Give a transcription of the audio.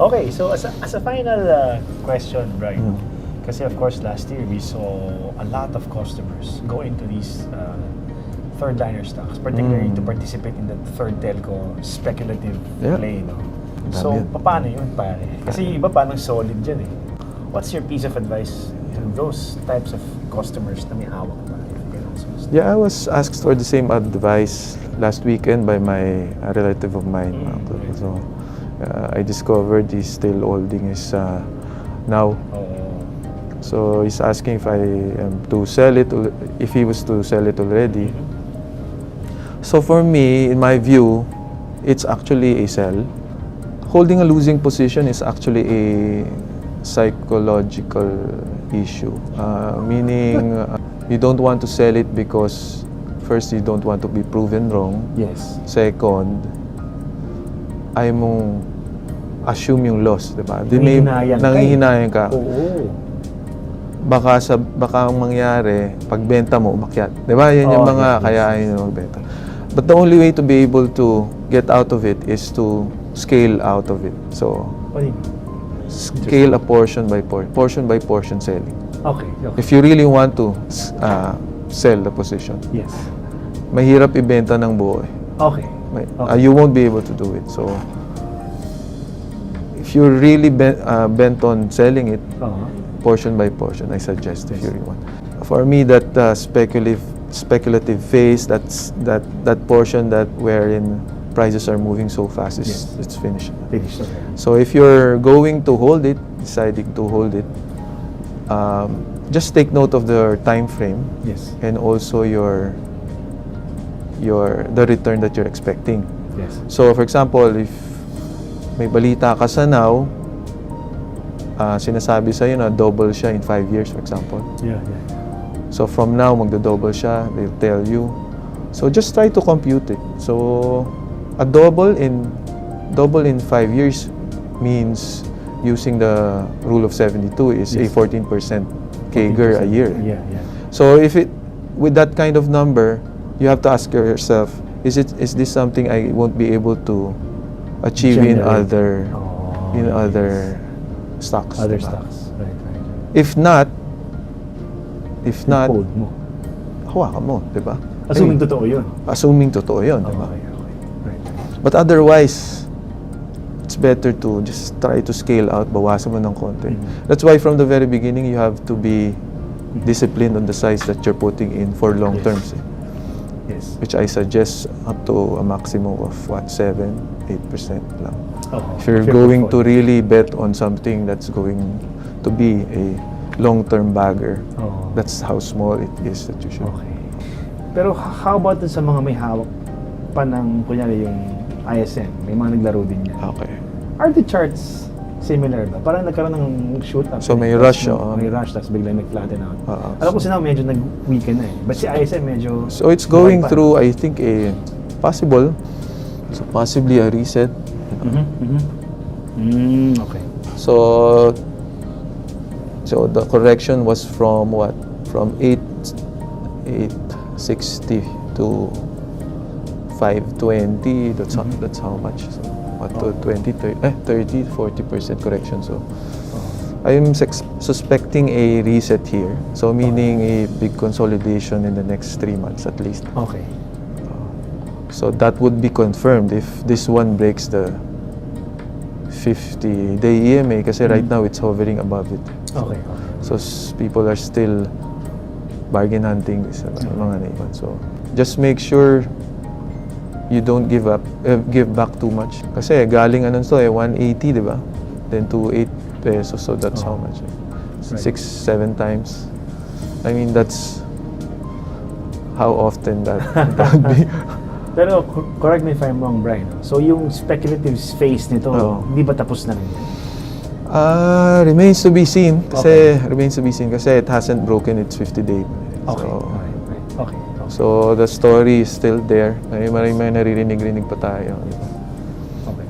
Okay, so as a final question, Brian, kasi of course last year we saw a lot of customers go into these third liner stocks, particularly to participate in the third telco speculative play, no? So, paano yun, pare? Kasi yung iba parang solid dyan eh. What's your piece of advice to those types of customers na may hawak pa? Yeah, I was asked for the same advice last weekend by a relative of mine. So, I discovered he's still holding his now. So, he's asking if I am to sell it, if he was to sell it already. So, for me, in my view, it's actually a sell. Holding a losing position is actually a psychological issue, meaning you don't want to sell it because first, you don't want to be proven wrong. Yes. Second, ayaw mong assume yung loss, di ba? Nangihinayang ka. Oo. Baka ang mangyari, pagbenta mo, umakyat. Di ba? Yan yung mga kaya ayaw nyo magbenta. But the only way to be able to get out of it is to scale out of it. So, scale a portion by portion selling. Okay. If you really want to sell the position, yes, mahirap ibenta ng buo eh. Okay. You won't be able to do it. So, if you're really bent on selling it, portion by portion, I suggest if you really want. For me, that speculative phase, that portion that wherein prices are moving so fast, it's finished. So if you're going to hold it, deciding to hold it, just take note of the time frame, and also the return that you're expecting. So for example, if may balita ka sa now, sinasabi sa'yo na double siya in 5 years, for example. So from now, magdo-double siya, they'll tell you. So just try to compute it. So a double in 5 years means, using the rule of 72, is a 14% CAGR a year. So with that kind of number, you have to ask yourself, is this something I won't be able to achieve in other stocks? Right. If not, hawakan mo, di ba? Assuming totoo yun. Assuming totoo yun, di ba? Okay. Right. But otherwise, it's better to just try to scale out, bawasan mo ng konti. That's why from the very beginning, you have to be disciplined on the size that you're putting in for long terms. Yes. Which I suggest up to a maximum of 7-8% lang. If you're going to really bet on something that's going to be a long-term bagger, that's how small it is that you should. Okay. Pero how about sa mga may hawak pa ng, kunyari yung ISM, may mga naglaro din yan. Okay. Are the charts similar ba? Parang nagkaroon ng shoot up. So may rush, may rush, tapos biglang nag-flatten out. Alam ko sila medyo nag-weaken na eh. But si ISM medyo... So it's going through, I think, possibly a reset. Okay. So the correction was from what? From 860 to 520. That's how much. So what to 30-40% correction. So I am suspecting a reset here. So meaning a big consolidation in the next 3 months at least. Okay. So that would be confirmed if this one breaks the 50-day EMA, kasi right now it's hovering above it. Okay. So people are still bargain hunting sa mga naiwan. So just make sure you don't give back too much. Kasi galing 180, di ba? Then to 8 pesos, so that's how much. 6-7 times. I mean, that's how often that would be. Pero correct me if I'm wrong, Brian. So yung speculative phase nito, hindi ba tapos na rin yan? Remains to be seen. Remains to be seen kasi it hasn't broken its 50-day. Okay. Okay. So the story is still there. May naririnig pa tayo. Okay.